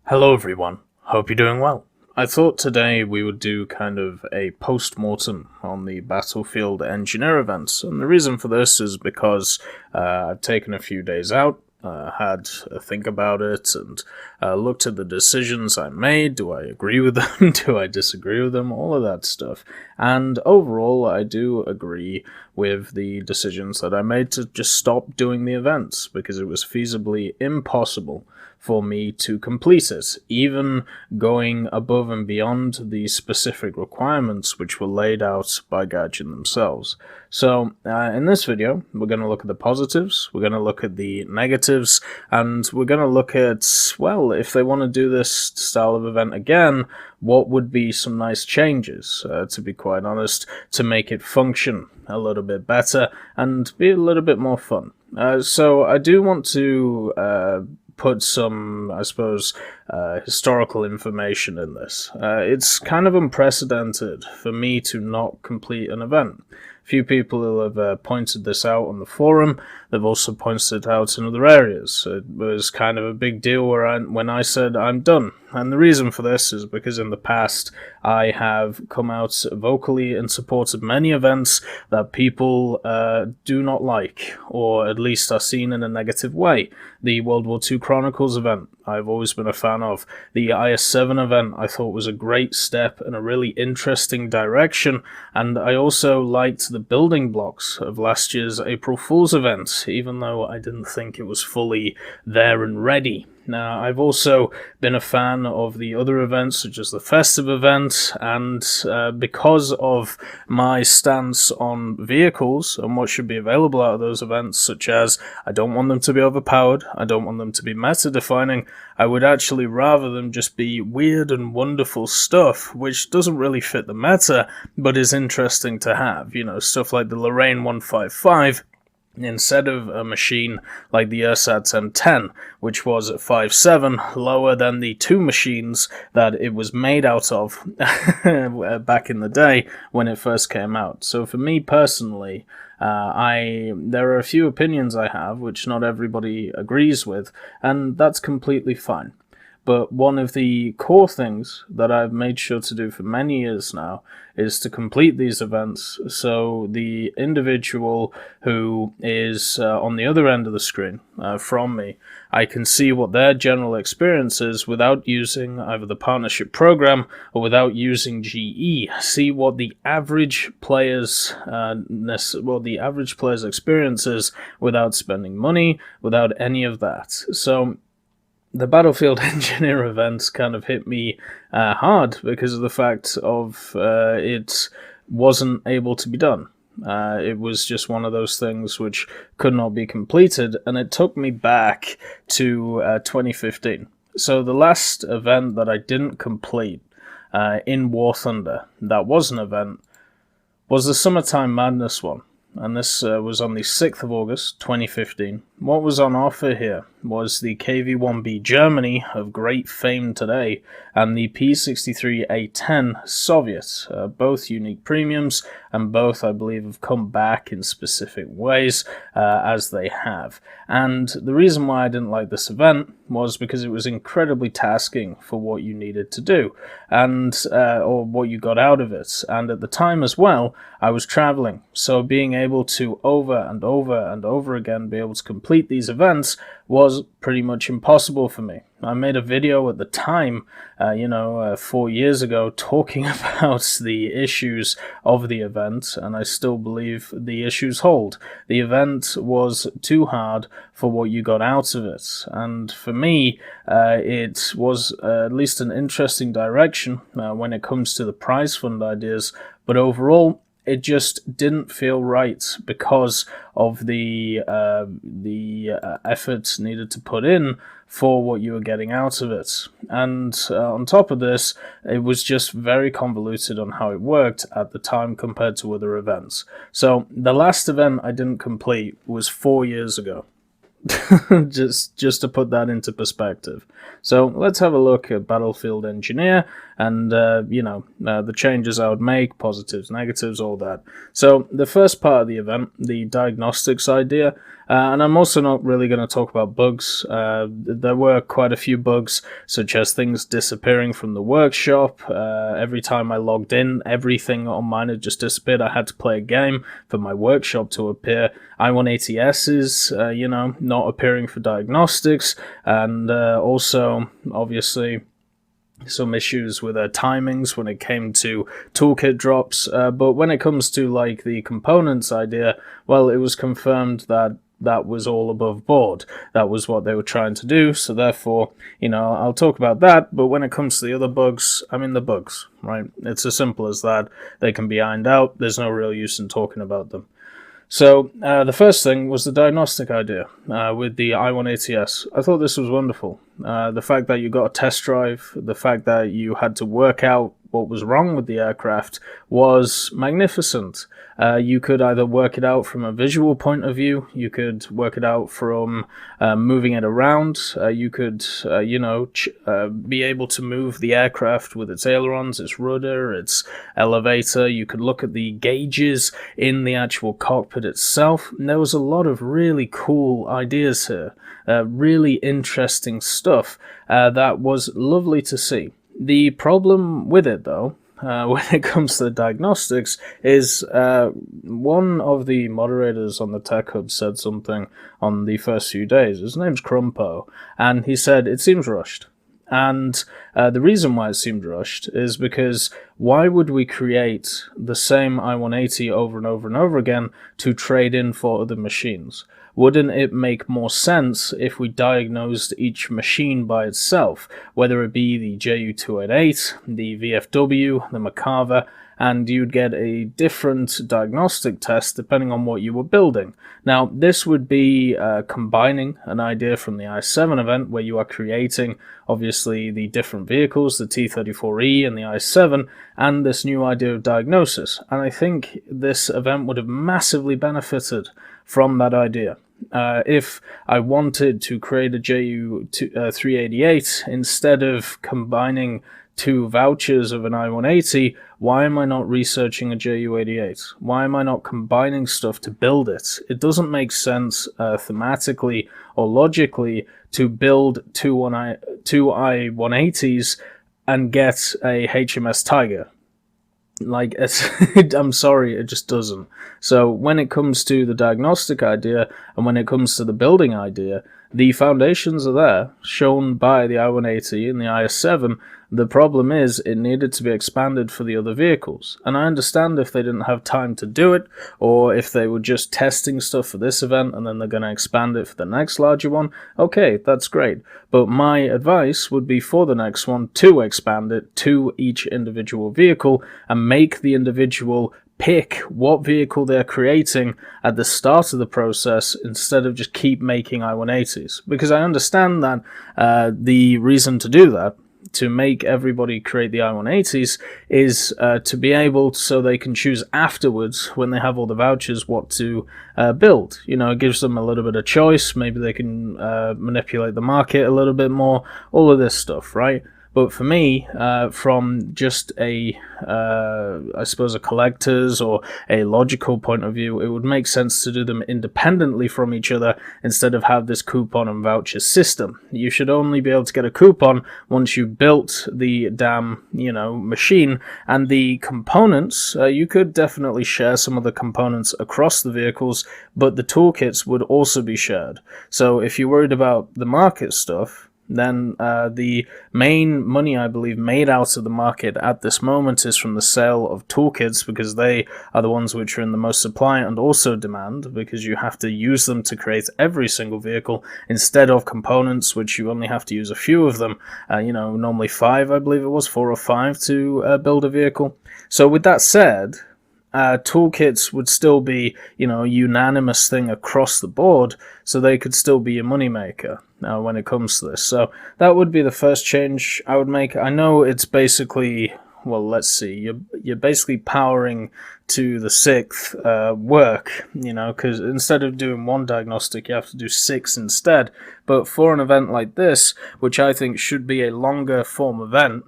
Hello everyone, hope you're doing well. I thought today we would do kind of a post-mortem on the Battlefield Engineer events, and the reason for this is because I've taken a few days out, had a think about it, and looked at the decisions I made. Do I agree with them? Do I disagree with them? All of that stuff. And overall, I do agree with the decisions that I made to just stop doing the events, because it was feasibly impossible for me to complete it, even going above and beyond the specific requirements which were laid out by Gaijin themselves. So in this video, we're going to look at the positives, we're going to look at the negatives, and we're going to look at, well, if they want to do this style of event again, what would be some nice changes, to be quite honest, to make it function a little bit better and be a little bit more fun. So I do want to put some, I suppose, historical information in this. It's kind of unprecedented for me to not complete an event. A few people have pointed this out on the forum. They've also pointed it out in other areas. It was kind of a big deal when I said I'm done. And the reason for this is because in the past I have come out vocally in support of many events that people do not like, or at least are seen in a negative way. The World War II Chronicles event I've always been a fan of. The IS-7 event I thought was a great step in a really interesting direction, and I also liked the building blocks of last year's April Fool's event, even though I didn't think it was fully there and ready. Now, I've also been a fan of the other events, such as the festive event, and because of my stance on vehicles and what should be available out of those events, such as I don't want them to be overpowered, I don't want them to be meta-defining, I would actually rather them just be weird and wonderful stuff, which doesn't really fit the meta, but is interesting to have. You know, stuff like the Lorraine 155, instead of a machine like the Ersatz M10, which was at 5.7, lower than the two machines that it was made out of back in the day when it first came out. So for me personally, there are a few opinions I have which not everybody agrees with, and that's completely fine. But one of the core things that I've made sure to do for many years now is to complete these events so the individual who is on the other end of the screen from me, I can see what their general experience is without using either the partnership program or without using GE. See what the average player's experience is without spending money, without any of that. So the Battlefield Engineer events kind of hit me hard because of the fact of it wasn't able to be done. It was just one of those things which could not be completed, and it took me back to 2015. So the last event that I didn't complete in War Thunder, that was an event, was the Summertime Madness one. And this was on the 6th of August, 2015. What was on offer here was the KV-1B Germany of great fame today, and the P-63A-10 Soviet, both unique premiums, and both, I believe, have come back in specific ways, as they have. And the reason why I didn't like this event was because it was incredibly tasking for what you needed to do, and or what you got out of it. And at the time as well, I was traveling, so being able to over and over and over again be able to complete these events was pretty much impossible for me. I made a video at the time, 4 years ago, talking about the issues of the event, and I still believe the issues hold. The event was too hard for what you got out of it, and for me, it was at least an interesting direction when it comes to the prize fund ideas, but overall, it just didn't feel right because of the efforts needed to put in for what you were getting out of it. And on top of this, it was just very convoluted on how it worked at the time compared to other events. So the last event I didn't complete was 4 years ago. just to put that into perspective. So let's have a look at Battlefield Engineer and, the changes I would make, positives, negatives, all that. So the first part of the event, the diagnostics idea, and I'm also not really going to talk about bugs. There were quite a few bugs, such as things disappearing from the workshop. Every time I logged in, everything on mine had just disappeared. I had to play a game for my workshop to appear. I-180S's, not appearing for diagnostics, and also, obviously, some issues with timings when it came to toolkit drops. But when it comes to, like, the components idea, well, it was confirmed that that was all above board. That was what they were trying to do, so therefore, I'll talk about that, but when it comes to the other bugs, the bugs, right? It's as simple as that. They can be ironed out. There's no real use in talking about them. So the first thing was the diagnostic idea with the I-180S. I thought this was wonderful. The fact that you got a test drive, the fact that you had to work out what was wrong with the aircraft was magnificent. You could either work it out from a visual point of view, you could work it out from moving it around, you could, be able to move the aircraft with its ailerons, its rudder, its elevator. You could look at the gauges in the actual cockpit itself. And there was a lot of really cool ideas here, really interesting stuff that was lovely to see. The problem with it, though, when it comes to the diagnostics, is one of the moderators on the Tech Hub said something on the first few days. His name's Crumpo, and he said it seems rushed. And the reason why it seemed rushed is because why would we create the same I-180 over and over and over again to trade in for other machines? Wouldn't it make more sense if we diagnosed each machine by itself, whether it be the JU-288, the VFW, the Merkava, and you'd get a different diagnostic test depending on what you were building. Now, this would be combining an idea from the I-7 event where you are creating, obviously, the different vehicles, the T-34E and the I-7, and this new idea of diagnosis. And I think this event would have massively benefited from that idea. If I wanted to create a JU-388 instead of combining two vouchers of an I-180, why am I not researching a JU-88? Why am I not combining stuff to build it? It doesn't make sense thematically or logically to build two I-180s and get a HMS Tiger. Like, I'm sorry, it just doesn't. So when it comes to the diagnostic idea and when it comes to the building idea, the foundations are there, shown by the I-180 and the IS-7. The problem is it needed to be expanded for the other vehicles. And I understand if they didn't have time to do it, or if they were just testing stuff for this event and then they're going to expand it for the next larger one. Okay, that's great. But my advice would be for the next one to expand it to each individual vehicle and make the individual pick what vehicle they're creating at the start of the process instead of just keep making I-180s. Because I understand that the reason to do that, to make everybody create the I-180s, is to be able so they can choose afterwards, when they have all the vouchers, what to build. It gives them a little bit of choice. Maybe they can manipulate the market a little bit more, all of this stuff, right? But for me, from just I suppose, a collector's or a logical point of view, it would make sense to do them independently from each other instead of have this coupon and voucher system. You should only be able to get a coupon once you built the damn, machine. And the components, you could definitely share some of the components across the vehicles, but the toolkits would also be shared. So if you're worried about the market stuff, then the main money, I believe, made out of the market at this moment is from the sale of toolkits, because they are the ones which are in the most supply and also demand, because you have to use them to create every single vehicle instead of components, which you only have to use a few of them, normally 5, I believe it was, 4 or 5 to build a vehicle. So with that said, toolkits would still be, a unanimous thing across the board, so they could still be a moneymaker when it comes to this. So that would be the first change I would make. I know it's basically well, let's see, you're basically powering to the 6th work, because instead of doing 1 diagnostic, you have to do 6 instead. But for an event like this, which I think should be a longer form event,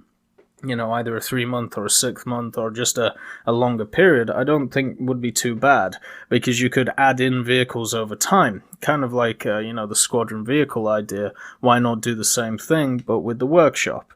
either a 3-month or a 6-month or just a longer period, I don't think would be too bad, because you could add in vehicles over time, kind of like, the squadron vehicle idea. Why not do the same thing, but with the workshop?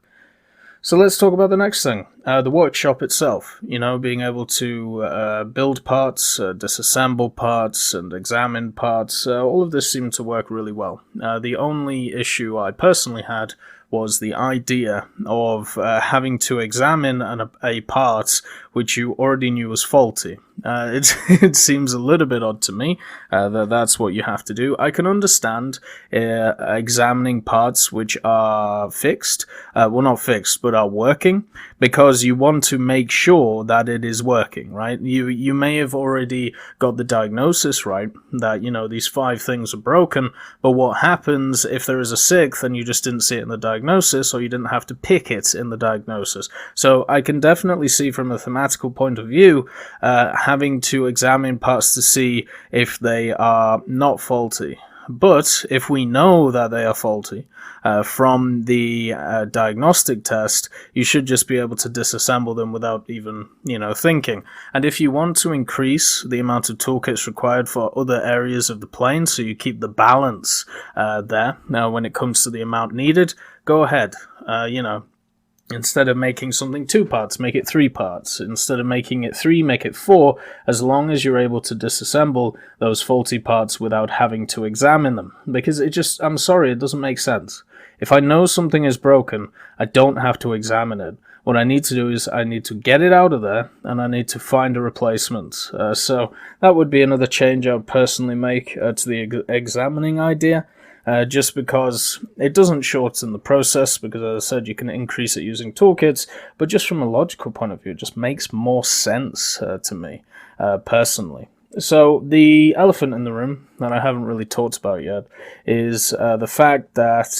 So let's talk about the next thing, the workshop itself, being able to build parts, disassemble parts, and examine parts. All of this seemed to work really well. The only issue I personally had was the idea of having to examine a part which you already knew was faulty. It seems a little bit odd to me that that's what you have to do. I can understand examining parts which are fixed, well, not fixed, but are working, because you want to make sure that it is working, right? You may have already got the diagnosis right, that, these 5 things are broken, but what happens if there is a 6th and you just didn't see it in the diagnosis, or you didn't have to pick it in the diagnosis? So I can definitely see from a thematical point of view, having to examine parts to see if they are not faulty. But if we know that they are faulty from the diagnostic test, you should just be able to disassemble them without even, thinking. And if you want to increase the amount of toolkits required for other areas of the plane, so you keep the balance there, now when it comes to the amount needed, go ahead, Instead of making something 2 parts, make it 3 parts. Instead of making it 3, make it 4, as long as you're able to disassemble those faulty parts without having to examine them. Because I'm sorry, it doesn't make sense. If I know something is broken, I don't have to examine it. What I need to do is I need to get it out of there, and I need to find a replacement. So that would be another change I would personally make to the examining idea. Just because it doesn't shorten the process, because as I said, you can increase it using toolkits, but just from a logical point of view, it just makes more sense to me, personally. So the elephant in the room that I haven't really talked about yet is the fact that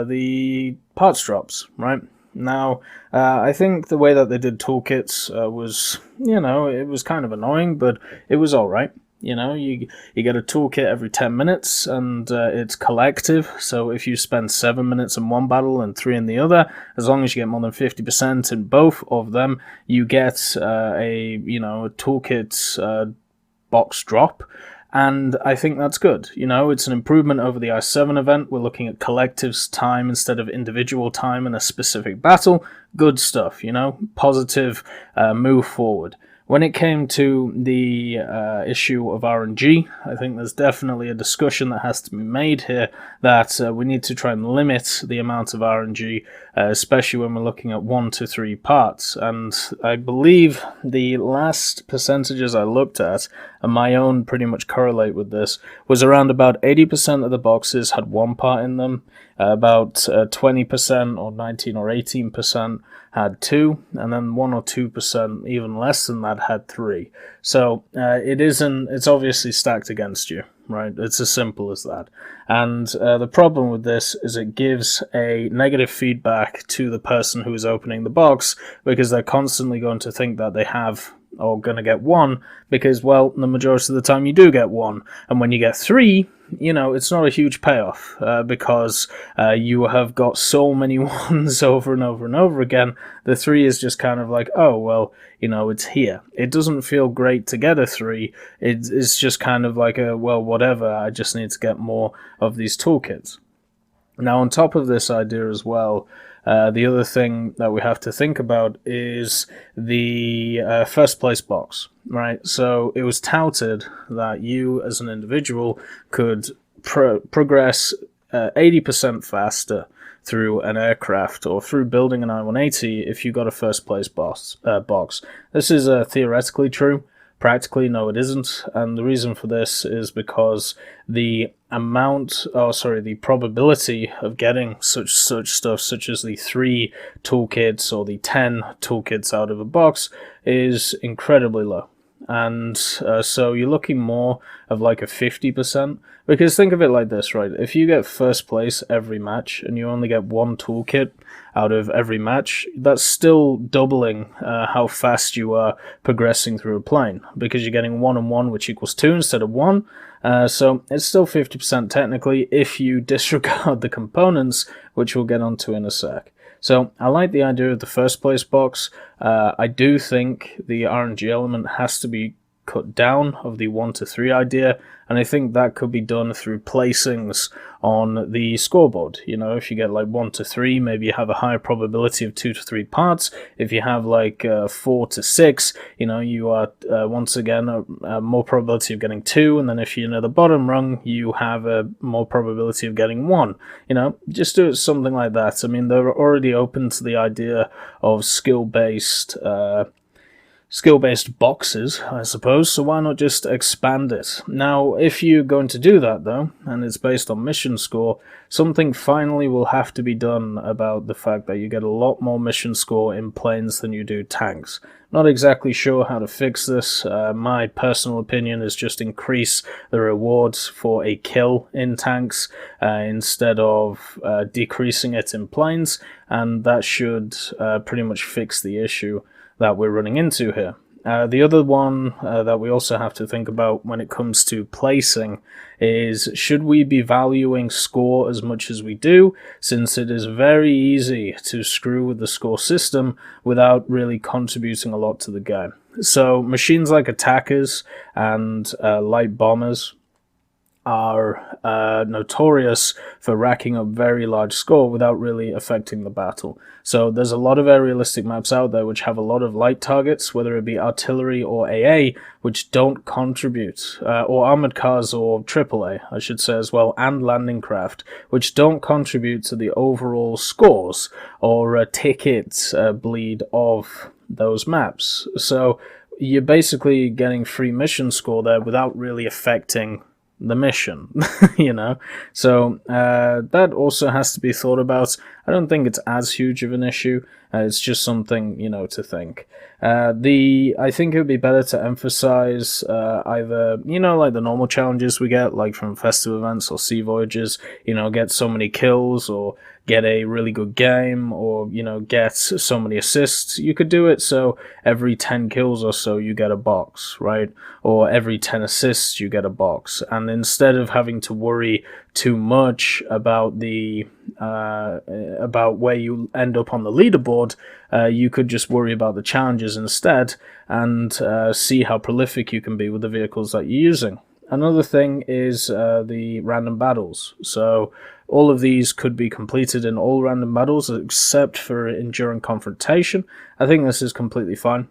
the parts drops, right? Now, I think the way that they did toolkits was, it was kind of annoying, but it was alright. You get a toolkit every 10 minutes, and it's collective, so if you spend 7 minutes in one battle and 3 in the other, as long as you get more than 50% in both of them, you get a toolkit box drop, and I think that's good. It's an improvement over the I7 event. We're looking at collectives time instead of individual time in a specific battle. Good stuff, positive move forward. When it came to the issue of RNG, I think there's definitely a discussion that has to be made here that we need to try and limit the amount of RNG, especially when we're looking at 1 to 3 parts. And I believe the last percentages I looked at, and my own pretty much correlate with this, was around about 80% of the boxes had 1 part in them, about 20% or 19 or 18% had 2, and then 1 or 2%, even less than that, had 3. So it's obviously stacked against you, right? It's as simple as that. And the problem with this is it gives a negative feedback to the person who is opening the box, because they're constantly going to think that they have or going to get 1, because, well, the majority of the time you do get 1. And when you get 3, it's not a huge payoff, because you have got so many 1s over and over and over again. The 3 is just kind of like, oh, well, it's here. It doesn't feel great to get a 3. It's just kind of like well, whatever, I just need to get more of these toolkits. Now, on top of this idea as well, the other thing that we have to think about is the first place box, right? So it was touted that you as an individual could progress 80% faster through an aircraft or through building an I-180 if you got a first place box. This is theoretically true. Practically, no, it isn't, and the reason for this is because the probability of getting such stuff, such as the 3 toolkits or the 10 toolkits out of a box, is incredibly low. and so you're looking more of like a 50%, because think of it like this, right? If you get first place every match and you only get one toolkit out of every match, that's still doubling how fast you are progressing through a plane, because you're getting 1 and 1, which equals 2 instead of 1. So it's still 50% technically if you disregard the components, which we'll get onto in a sec. So I like the idea of the first place box. I do think the RNG element has to be cut down of the 1 to 3 idea, and I think that could be done through placings on the scoreboard. You know, if you get like 1 to 3, maybe you have a higher probability of 2 to 3 parts. If you have like 4 to 6, you know, you are once again a more probability of getting 2, and then if you're near the bottom rung, you have a more probability of getting 1. You know, just do it something like that. I mean, they're already open to the idea of skill-based boxes, I suppose, so why not just expand it? Now, if you're going to do that, though, and it's based on mission score, something finally will have to be done about the fact that you get a lot more mission score in planes than you do tanks. Not exactly sure how to fix this. My personal opinion is just increase the rewards for a kill in tanks instead of decreasing it in planes, and that should pretty much fix the issue that we're running into here. The other one that we also have to think about when it comes to placing is, should we be valuing score as much as we do, since it is very easy to screw with the score system without really contributing a lot to the game. So machines like attackers and light bombers are notorious for racking up very large score without really affecting the battle. So there's a lot of aerialistic maps out there which have a lot of light targets, whether it be artillery or AA, which don't contribute, or armored cars or AAA, I should say as well, and landing craft, which don't contribute to the overall scores or ticket bleed of those maps. So you're basically getting free mission score there without really affecting the mission, you know. So that also has to be thought about. I don't think it's as huge of an issue. It's just something, you know, to think. I think it would be better to emphasize either, you know, like the normal challenges we get, like from festive events or sea voyages, you know, get so many kills or get a really good game, or, you know, get so many assists. You could do it so every 10 kills or so you get a box, right? Or every 10 assists you get a box. And instead of having to worry too much about the about where you end up on the leaderboard, you could just worry about the challenges instead and see how prolific you can be with the vehicles that you're using. Another thing is the random battles. So all of these could be completed in all random battles except for enduring confrontation. I think this is completely fine.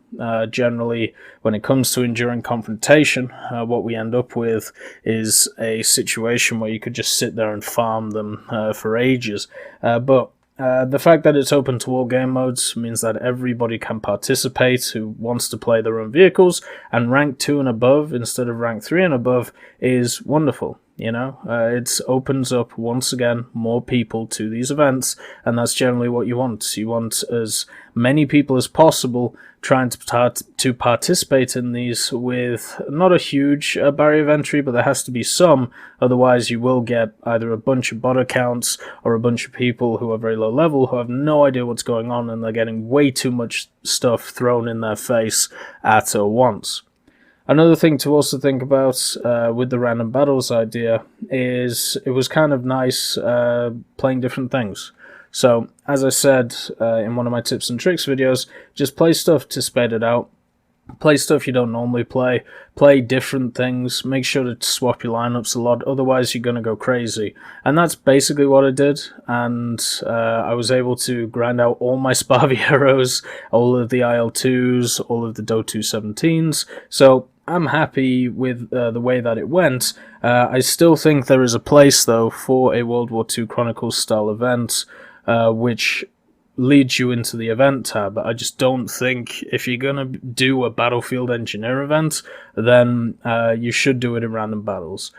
Generally, when it comes to enduring confrontation, what we end up with is a situation where you could just sit there and farm them for ages. But the fact that it's open to all game modes means that everybody can participate who wants to play their own vehicles, and rank 2 and above instead of rank 3 and above is wonderful. You know, it opens up once again more people to these events, and that's generally what you want. You want as many people as possible trying to participate in these with not a huge barrier of entry, but there has to be some. Otherwise, you will get either a bunch of bot accounts or a bunch of people who are very low level who have no idea what's going on, and they're getting way too much stuff thrown in their face at once. Another thing to also think about with the random battles idea is it was kind of nice playing different things. So, as I said in one of my tips and tricks videos, just play stuff to sped it out. Play stuff you don't normally play. Play different things. Make sure to swap your lineups a lot, otherwise you're going to go crazy. And that's basically what I did, and I was able to grind out all my Sparvieros, all of the IL-2s, all of the Do 217s. So I'm happy with the way that it went. I still think there is a place, though, for a World War II Chronicles style event, which leads you into the event tab. I just don't think if you're going to do a Battlefield Engineer event, then you should do it in random battles.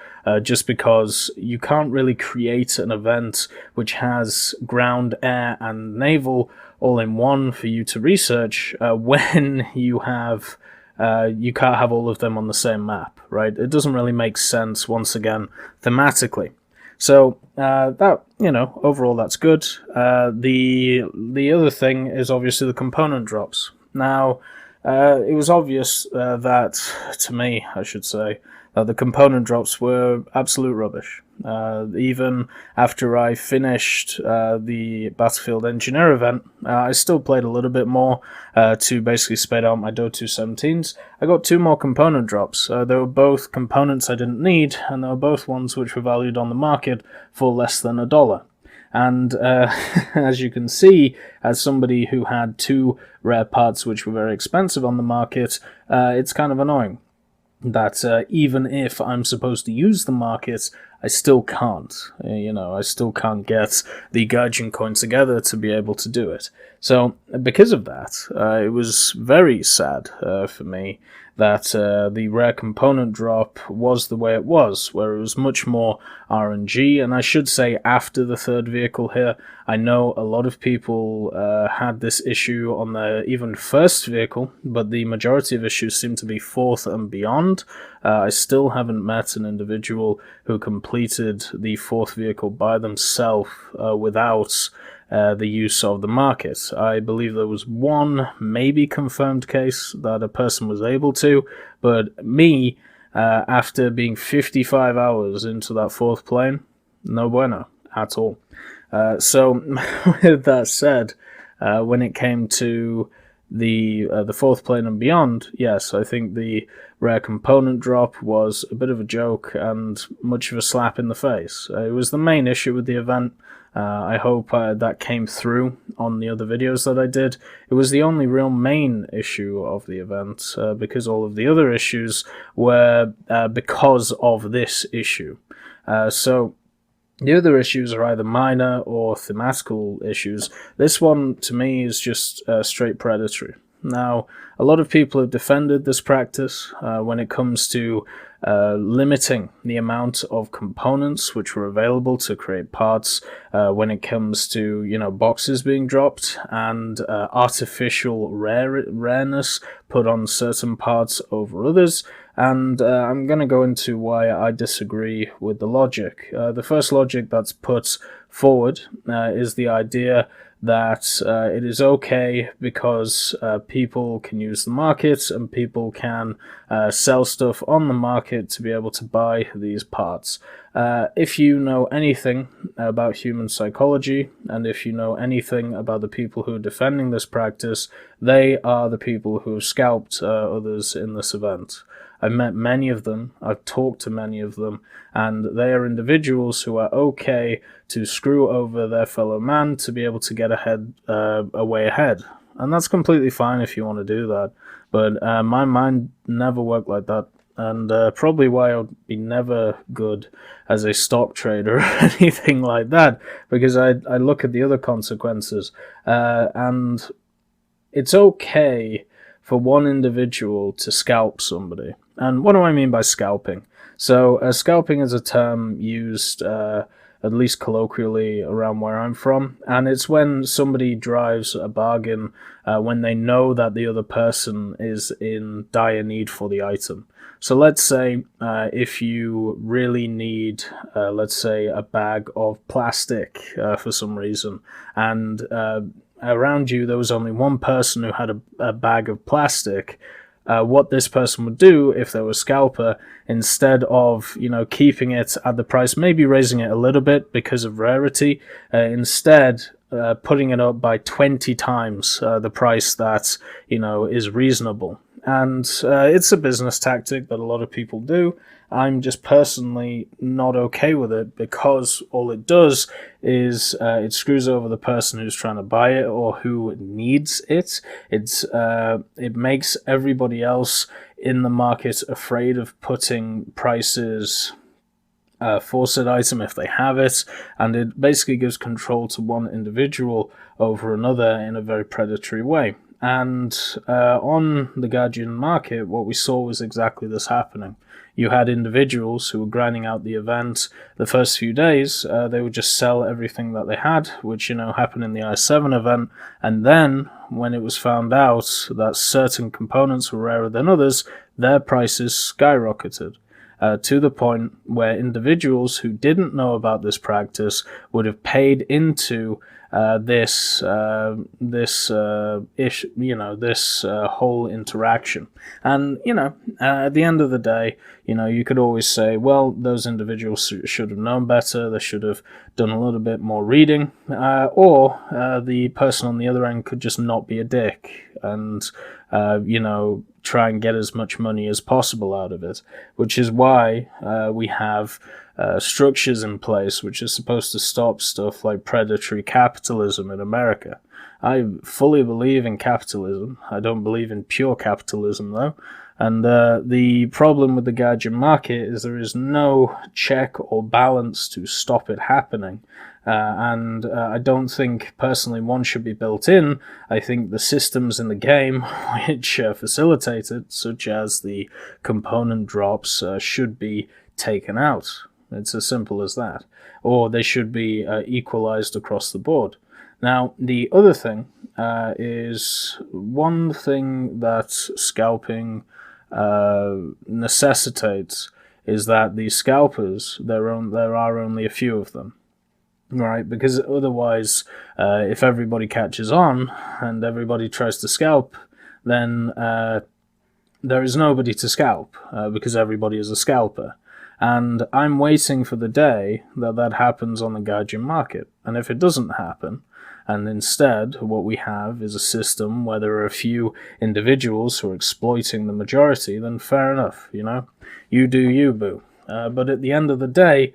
Just because you can't really create an event which has ground, air, and naval all in one for you to research when you have you can't have all of them on the same map, right? It doesn't really make sense, once again, thematically. So that, overall that's good. The other thing is obviously the component drops. Now, it was obvious that, to me, I should say, that the component drops were absolute rubbish. Even after I finished the Battlefield Engineer event, I still played a little bit more to basically spade out my Dota 17s. I got 2 more component drops. They were both components I didn't need, and they were both ones which were valued on the market for less than $1. And as you can see, as somebody who had 2 rare parts which were very expensive on the market, it's kind of annoying that even if I'm supposed to use the market, I still can't. I still can't get the Gaijin coin together to be able to do it. So because of that, it was very sad for me that the rare component drop was the way it was, where it was much more RNG. And I should say, after the 3rd vehicle here, I know a lot of people had this issue on the even 1st vehicle, but the majority of issues seem to be 4th and beyond. I still haven't met an individual who completed the 4th vehicle by themselves without the use of the market. I believe there was one maybe confirmed case that a person was able to, but me, after being 55 hours into that 4th plane, no bueno at all. So with that said, when it came to the 4th plane and beyond, yes, I think the rare component drop was a bit of a joke and much of a slap in the face. It was the main issue with the event. I hope that came through on the other videos that I did. It was the only real main issue of the event, because all of the other issues were because of this issue. So the other issues are either minor or thematical issues. This one, to me, is just straight predatory. Now, a lot of people have defended this practice when it comes to limiting the amount of components which were available to create parts, when it comes to, boxes being dropped and artificial rareness put on certain parts over others. And I'm going to go into why I disagree with the logic. The first logic that's put forward is the idea that it is okay because people can use the market and people can sell stuff on the market to be able to buy these parts. If you know anything about human psychology, and if you know anything about the people who are defending this practice, they are the people who have scalped others in this event. I've met many of them, I've talked to many of them, and they are individuals who are okay to screw over their fellow man to be able to get a way ahead. And that's completely fine if you want to do that, but my mind never worked like that, and probably why I would be never good as a stock trader or anything like that, because I look at the other consequences, and it's okay for one individual to scalp somebody. And what do I mean by scalping? So scalping is a term used at least colloquially around where I'm from, and it's when somebody drives a bargain when they know that the other person is in dire need for the item. So let's say if you really need, let's say, a bag of plastic for some reason, and around you there was only one person who had a bag of plastic, what this person would do if they were a scalper, instead of keeping it at the price, maybe raising it a little bit because of rarity, instead putting it up by 20 times the price that is reasonable. And it's a business tactic that a lot of people do. I'm just personally not okay with it, because all it does is it screws over the person who's trying to buy it or who needs it. It makes everybody else in the market afraid of putting prices for said item if they have it, and it basically gives control to one individual over another in a very predatory way. And on the Guardian market, what we saw was exactly this happening. You had individuals who were grinding out the event. The first few days, they would just sell everything that they had, which, happened in the I7 event. And then, when it was found out that certain components were rarer than others, their prices skyrocketed. To the point where individuals who didn't know about this practice would have paid into this whole interaction. And at the end of the day, you could always say, well, those individuals should have known better. They should have done a little bit more reading, or the person on the other end could just not be a dick and try and get as much money as possible out of it, which is why we have structures in place which are supposed to stop stuff like predatory capitalism in America. I fully believe in capitalism. I don't believe in pure capitalism, though. And the problem with the Guardian market is there is no check or balance to stop it happening. And I don't think, personally, one should be built in. I think the systems in the game which facilitate it, such as the component drops, should be taken out. It's as simple as that. Or they should be equalized across the board. Now, the other thing is one thing that scalping necessitates is that these scalpers, there are only a few of them. Right, because otherwise, if everybody catches on and everybody tries to scalp, then there is nobody to scalp because everybody is a scalper. And I'm waiting for the day that happens on the Guardian market. And if it doesn't happen, and instead what we have is a system where there are a few individuals who are exploiting the majority, then fair enough, you do you, boo. But at the end of the day,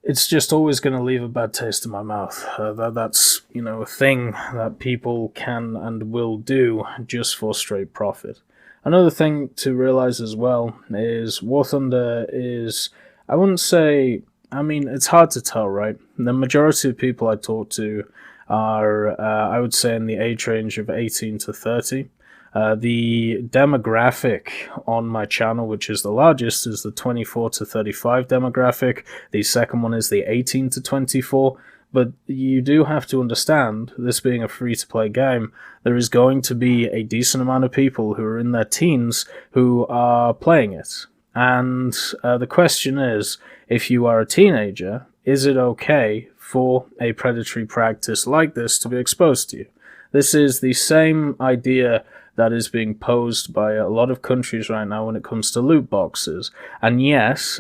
it's just always going to leave a bad taste in my mouth. That's, a thing that people can and will do just for straight profit. Another thing to realize as well is War Thunder is, I wouldn't say, it's hard to tell, right? The majority of people I talk to are, I would say, in the age range of 18 to 30. The demographic on my channel, which is the largest, is the 24 to 35 demographic. The second one is the 18 to 24. But you do have to understand, this being a free-to-play game, there is going to be a decent amount of people who are in their teens who are playing it. And the question is, if you are a teenager, is it okay for a predatory practice like this to be exposed to you? This is the same idea that is being posed by a lot of countries right now when it comes to loot boxes. And yes,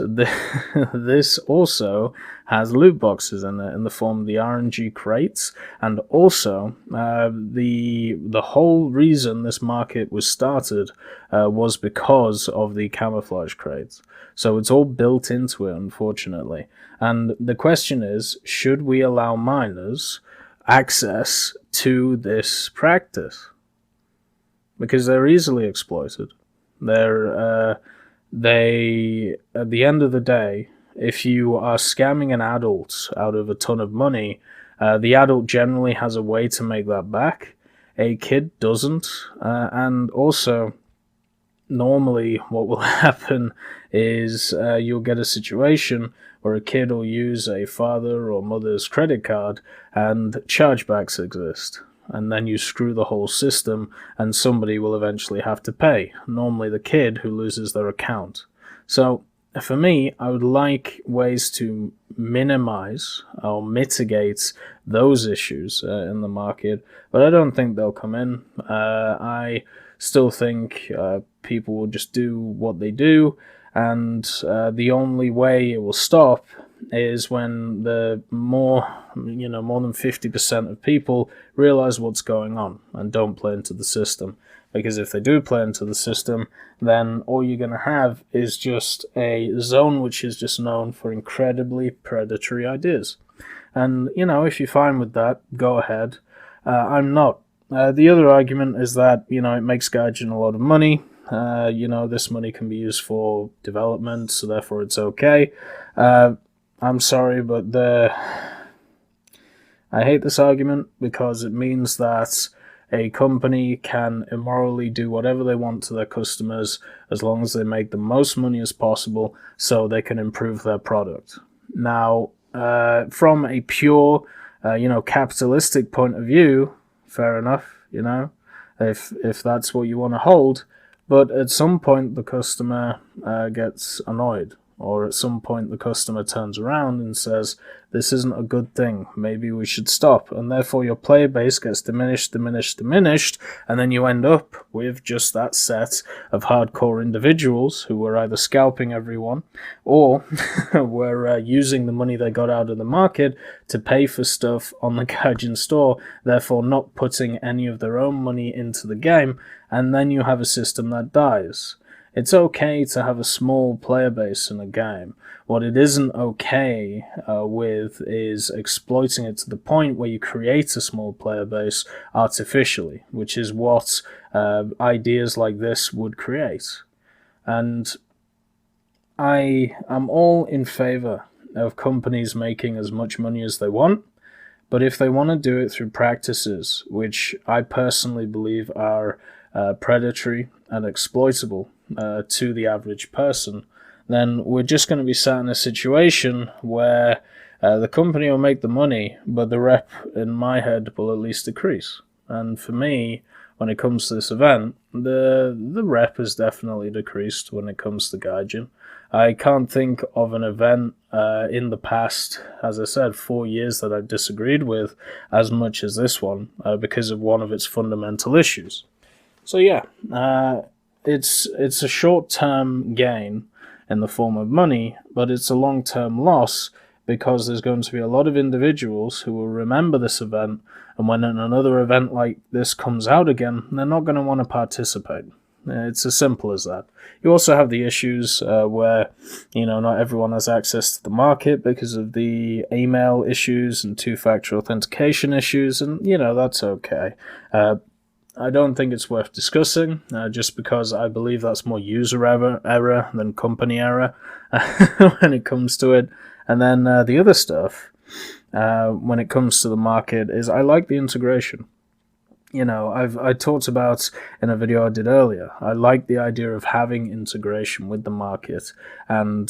this also has loot boxes in it in the form of the RNG crates, and also the whole reason this market was started was because of the camouflage crates. So it's all built into it, unfortunately. And the question is, should we allow minors access to this practice? Because they're easily exploited. They, at the end of the day, if you are scamming an adult out of a ton of money, the adult generally has a way to make that back. A kid doesn't. And also, normally what will happen is you'll get a situation where a kid will use a father or mother's credit card and chargebacks exist. And then you screw the whole system, and somebody will eventually have to pay, normally the kid who loses their account. So, for me, I would like ways to minimize or mitigate those issues in the market, but I don't think they'll come in. I still think people will just do what they do, and the only way it will stop is when the more than 50% of people realize what's going on and don't play into the system. Because if they do play into the system, then all you're going to have is just a zone which is just known for incredibly predatory ideas. And, if you're fine with that, go ahead. I'm not. The other argument is that, it makes Gaijin a lot of money. This money can be used for development, so therefore it's okay. I'm sorry, but I hate this argument because it means that a company can immorally do whatever they want to their customers as long as they make the most money as possible so they can improve their product. Now, from a pure, capitalistic point of view, fair enough, if that's what you want to hold, but at some point the customer gets annoyed, or at some point the customer turns around and says, this isn't a good thing, maybe we should stop, and therefore your player base gets diminished, and then you end up with just that set of hardcore individuals who were either scalping everyone or were using the money they got out of the market to pay for stuff on the Gaijin store, therefore not putting any of their own money into the game, and then you have a system that dies. It's okay to have a small player base in a game. What it isn't okay with is exploiting it to the point where you create a small player base artificially, which is what ideas like this would create. And I am all in favor of companies making as much money as they want, but if they want to do it through practices which I personally believe are predatory and exploitable to the average person, then we're just going to be sat in a situation where the company will make the money, but the rep in my head will at least decrease. And for me, when it comes to this event, the rep has definitely decreased when it comes to Gaijin. I can't think of an event in the past, as I said, 4 years that I've disagreed with as much as this one because of one of its fundamental issues. So yeah, it's a short-term gain in the form of money, but it's a long-term loss because there's going to be a lot of individuals who will remember this event, and when another event like this comes out again, they're not going to want to participate. It's as simple as that. You also have the issues where, not everyone has access to the market because of the email issues and two-factor authentication issues, and, that's okay. I don't think it's worth discussing, just because I believe that's more user error than company error when it comes to it. And then the other stuff, when it comes to the market, is I like the integration. I talked about in a video I did earlier, I like the idea of having integration with the market and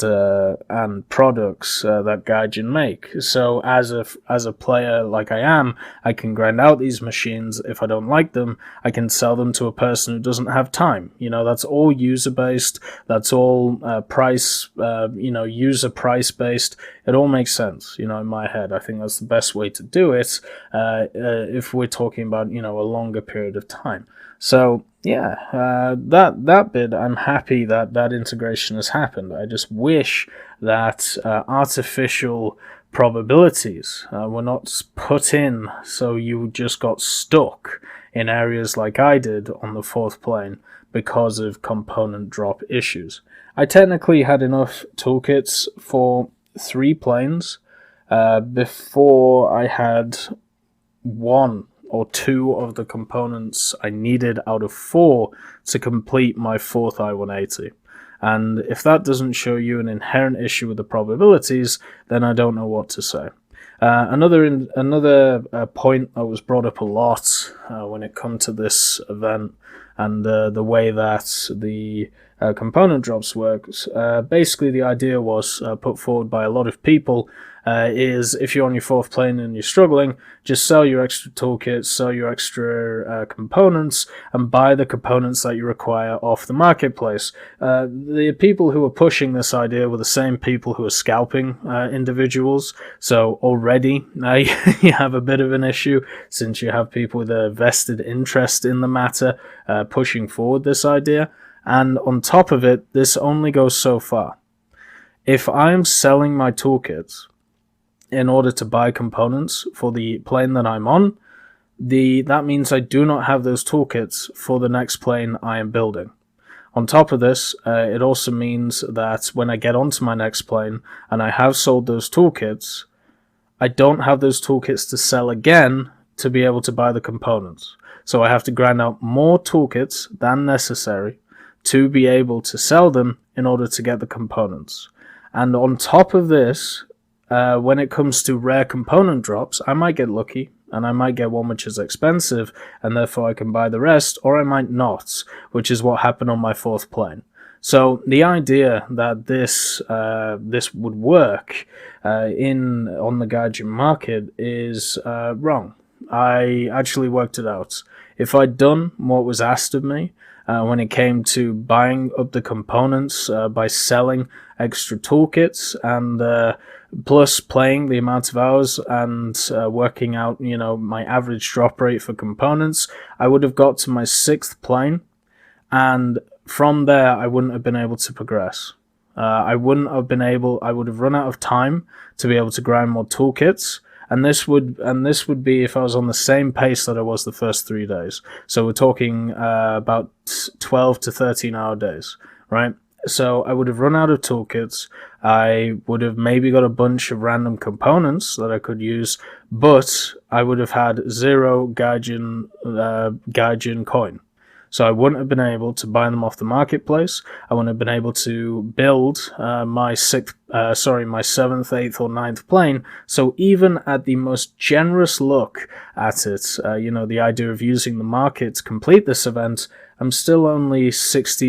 products that Gaijin make. So as a player like I am, I can grind out these machines. If I don't like them, I can sell them to a person who doesn't have time. That's all user based. That's all price. User price based. It all makes sense. In my head, I think that's the best way to do it. If we're talking about a longer period of time. So yeah, that bit, I'm happy that integration has happened. I just wish that artificial probabilities were not put in so you just got stuck in areas like I did on the fourth plane because of component drop issues. I technically had enough toolkits for 3 planes before I had 1 or 2 of the components I needed out of 4 to complete my 4th I-180. And if that doesn't show you an inherent issue with the probabilities, then I don't know what to say. Another point that was brought up a lot when it comes to this event and the way that the component drops works, basically the idea was put forward by a lot of people is if you're on your 4th plane and you're struggling, just sell your extra toolkits, sell your extra components, and buy the components that you require off the marketplace. The people who are pushing this idea were the same people who are scalping individuals, so already you have a bit of an issue since you have people with a vested interest in the matter pushing forward this idea. And on top of it, this only goes so far. If I'm selling my toolkits in order to buy components for the plane that I'm on, that means I do not have those toolkits for the next plane I am building. On top of this, it also means that when I get onto my next plane and I have sold those toolkits, I don't have those toolkits to sell again to be able to buy the components. So I have to grind out more toolkits than necessary to be able to sell them in order to get the components. And on top of this, when it comes to rare component drops, I might get lucky and I might get one which is expensive, and therefore I can buy the rest, or I might not, which is what happened on my 4th plane. So the idea that this would work on the Gaijin market is wrong. I actually worked it out. If I'd done what was asked of me when it came to buying up the components by selling extra toolkits and plus playing the amount of hours and working out, my average drop rate for components, I would have got to my 6th plane, and from there I wouldn't have been able to progress. I would have run out of time to be able to grind more toolkits, and this would be if I was on the same pace that I was the first 3 days. So we're talking about 12 to 13 hour days, right? So I would have run out of toolkits. I would have maybe got a bunch of random components that I could use, but I would have had 0 Gaijin coin. So I wouldn't have been able to buy them off the marketplace. I wouldn't have been able to build my 7th, 8th, or 9th plane. So even at the most generous look at it, the idea of using the market to complete this event, I'm still only 6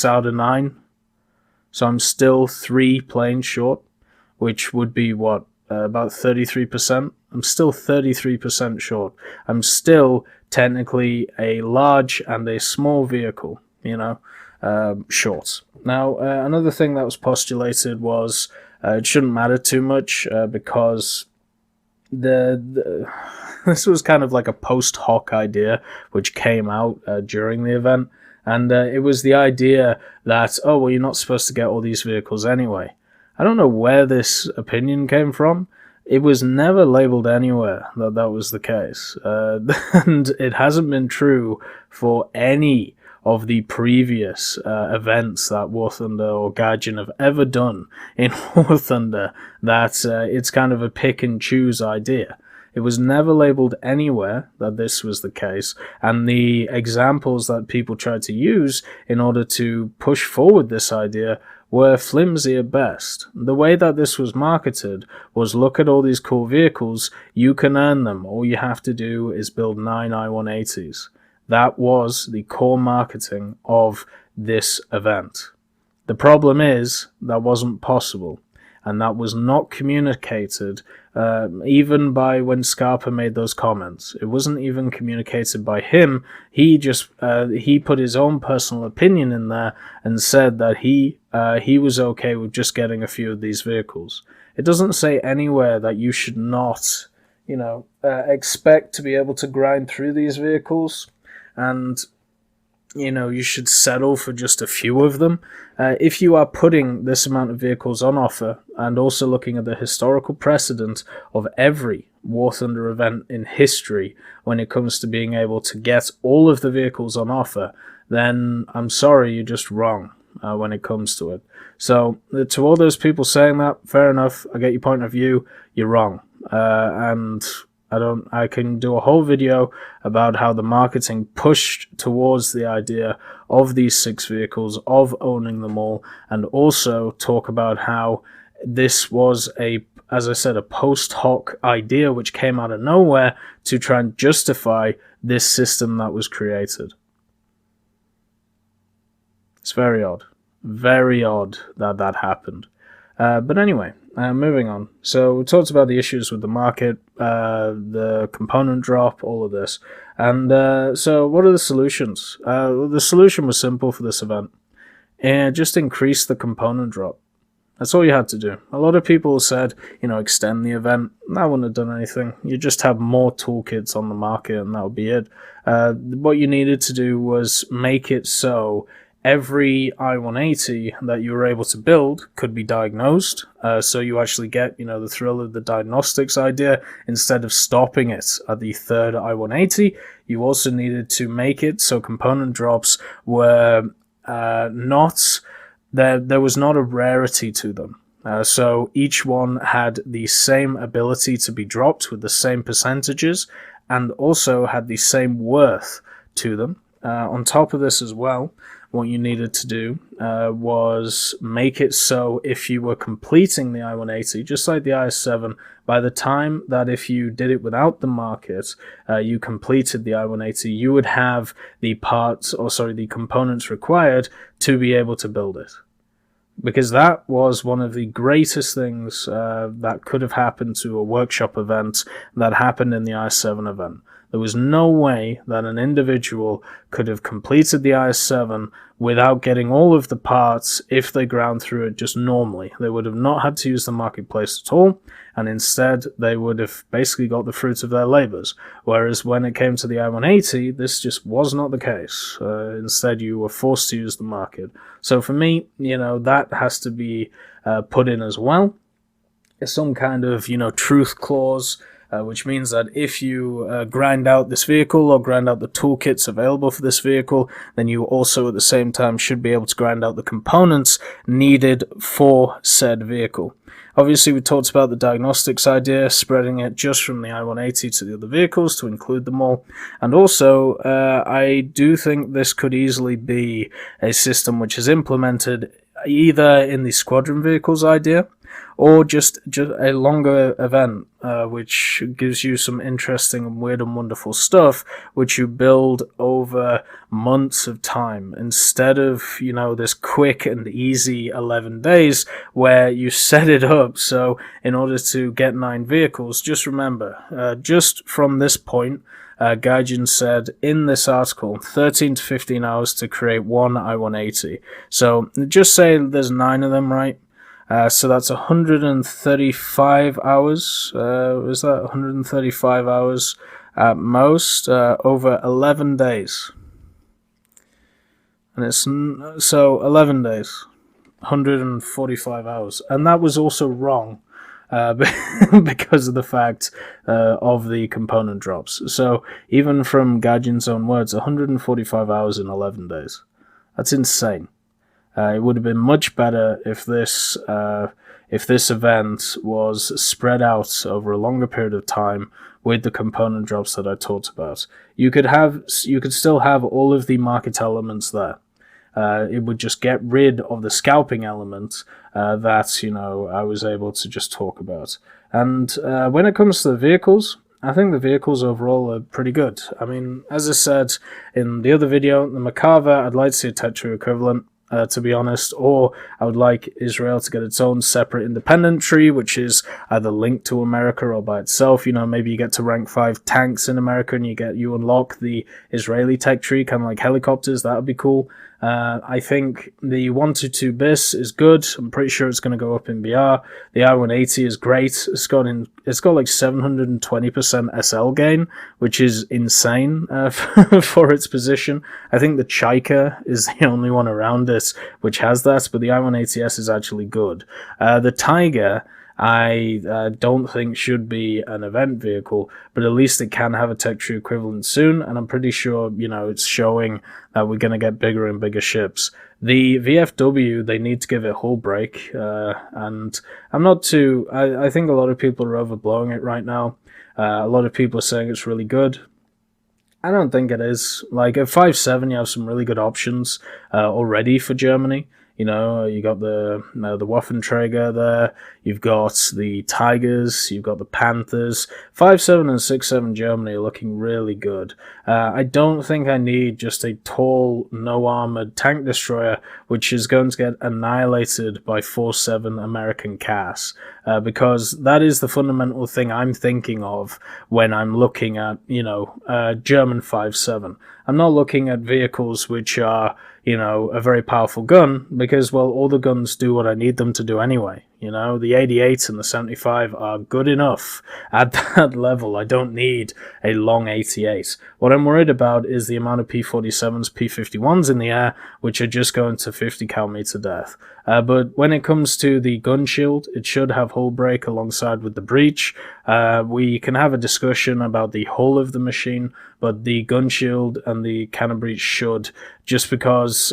out of 9. So I'm still 3 planes short, which would be about 33%. I'm still 33% short. I'm still technically a large and a small vehicle, short. Now, another thing that was postulated was it shouldn't matter too much because this was kind of like a post hoc idea which came out during the event, and it was the idea that, you're not supposed to get all these vehicles anyway. I don't know where this opinion came from. It was never labeled anywhere that was the case. And it hasn't been true for any of the previous events that War Thunder or Gaijin have ever done in War Thunder, that it's kind of a pick and choose idea. It was never labeled anywhere that this was the case, and the examples that people tried to use in order to push forward this idea were flimsy at best. The way that this was marketed was, look at all these cool vehicles, you can earn them, all you have to do is build 9 I-180s. That was the core marketing of this event. The problem is, that wasn't possible, and that was not communicated even by when Scarper made those comments. It wasn't even communicated by him. He just he put his own personal opinion in there and said that he was okay with just getting a few of these vehicles. It doesn't say anywhere that you should not, expect to be able to grind through these vehicles, and you should settle for just a few of them. If you are putting this amount of vehicles on offer, and also looking at the historical precedent of every War Thunder event in history when it comes to being able to get all of the vehicles on offer, then I'm sorry, you're just wrong when it comes to it. So to all those people saying that, fair enough, I get your point of view, you're wrong. And I can do a whole video about how the marketing pushed towards the idea of these 6 vehicles, of owning them all, and also talk about how this was as I said, a post hoc idea which came out of nowhere to try and justify this system that was created. It's very odd that happened. But anyway, moving on. So we talked about the issues with the market, the component drop, all of this. And so what are the solutions? The solution was simple for this event. Just increase the component drop. That's all you had to do. A lot of people said, extend the event. That wouldn't have done anything. You just have more toolkits on the market and that would be it. What you needed to do was make it so every I-180 that you were able to build could be diagnosed, so you actually get, the thrill of the diagnostics idea instead of stopping it at the 3rd I-180. You also needed to make it so component drops were not, there was not a rarity to them. So each one had the same ability to be dropped with the same percentages, and also had the same worth to them. On top of this as well, what you needed to do was make it so if you were completing the I-180, just like the IS-7, by the time that if you did it without the market, you completed the I-180, you would have the the components required to be able to build it. Because that was one of the greatest things that could have happened to a workshop event that happened in the IS-7 event. There was no way that an individual could have completed the IS-7 without getting all of the parts if they ground through it just normally. They would have not had to use the marketplace at all, and instead they would have basically got the fruits of their labors. Whereas when it came to the I-180, this just was not the case. Instead, you were forced to use the market. So for me, that has to be put in as well. It's some kind of, truth clause, which means that if you grind out this vehicle or grind out the toolkits available for this vehicle, then you also at the same time should be able to grind out the components needed for said vehicle. Obviously, we talked about the diagnostics idea, spreading it just from the I-180 to the other vehicles to include them all. And also, I do think this could easily be a system which is implemented either in the squadron vehicles idea, or just a longer event, which gives you some interesting and weird and wonderful stuff, which you build over months of time, instead of, this quick and easy 11 days where you set it up. So in order to get 9 vehicles, just remember, just from this point, Gaijin said in this article, 13 to 15 hours to create one I-180. So just say there's 9 of them, right? So that's 135 hours. Is that 135 hours at most over 11 days? And it's so 11 days, 145 hours, and that was also wrong because of the fact of the component drops. So even from Gaijin's own words, 145 hours in 11 days. That's insane. It would have been much better if this event was spread out over a longer period of time with the component drops that I talked about. You could still have all of the market elements there. It would just get rid of the scalping element that I was able to just talk about. And when it comes to the vehicles, I think the vehicles overall are pretty good. I mean, as I said in the other video, the Merkava, I'd like to see a Tech Tree equivalent. To be honest, or I would like Israel to get its own separate independent tree, which is either linked to America or by itself. Maybe you get to rank 5 tanks in America and you unlock the Israeli tech tree, kind of like helicopters. That would be cool. I think the 122 BIS is good. I'm pretty sure it's going to go up in BR. The I-180 is great. It's got like 720% SL gain, which is insane for its position. I think the Tiger is the only one around it which has that, but the I-180S is actually good. The Tiger, I don't think should be an event vehicle, but at least it can have a Tech Tree equivalent soon, and I'm pretty sure, it's showing that we're going to get bigger and bigger ships. The VFW, they need to give it hull break, and I'm not too... I think a lot of people are overblowing it right now. A lot of people are saying it's really good. I don't think it is. Like, at 5.7, you have some really good options already for Germany. You got the Waffenträger there, you've got the Tigers, you've got the Panthers. 5.7 and 6.7 Germany are looking really good. I don't think I need just a tall, no-armored tank destroyer, which is going to get annihilated by 4.7 American CAS, because that is the fundamental thing I'm thinking of when I'm looking at, German 5.7. I'm not looking at vehicles which are, a very powerful gun, because, well, all the guns do what I need them to do anyway. The 88 and the 75 are good enough at that level. I don't need a long 88. What I'm worried about is the amount of P-47s, P-51s in the air, which are just going to 50 cal me to death. But when it comes to the gun shield, it should have hull break alongside with the breach. We can have a discussion about the hull of the machine, but the gun shield and the cannon breach should, just because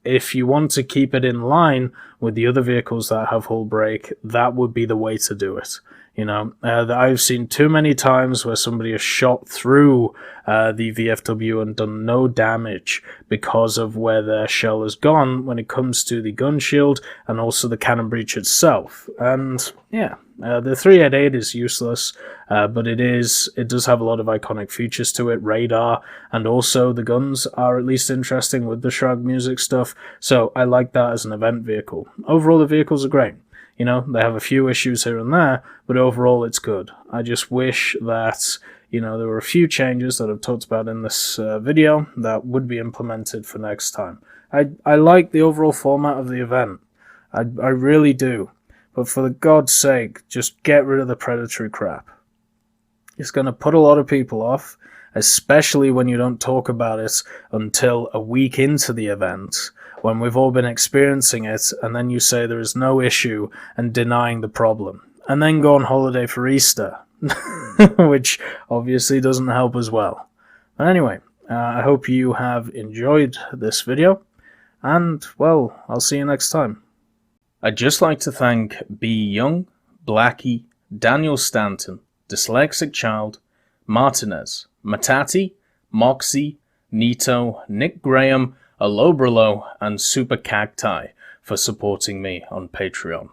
if you want to keep it in line with the other vehicles that have hull break, that would be the way to do it. You know, I've seen too many times where somebody has shot through the VFW and done no damage because of where their shell has gone when it comes to the gun shield and also the cannon breech itself. And yeah, the 388 is useless, but it does have a lot of iconic features to it. Radar, and also the guns are at least interesting with the Shrug music stuff, so I like that as an event vehicle. Overall, the vehicles are great. You know, they have a few issues here and there, but overall it's good. I just wish that, you know, there were a few changes that I've talked about in this video that would be implemented for next time. I like the overall format of the event. I really do. But for the God's sake, just get rid of the predatory crap. It's going to put a lot of people off, especially when you don't talk about it until a week into the event, when we've all been experiencing it, and then you say there is no issue and denying the problem, and then go on holiday for Easter, which obviously doesn't help as well. But anyway, I hope you have enjoyed this video, and, well, I'll see you next time. I'd just like to thank B. Young, Blackie, Daniel Stanton, Dyslexic Child, Martinez, Matati, Moxie, Nito, Nick Graham, Alobralo, and Super Cacti for supporting me on Patreon.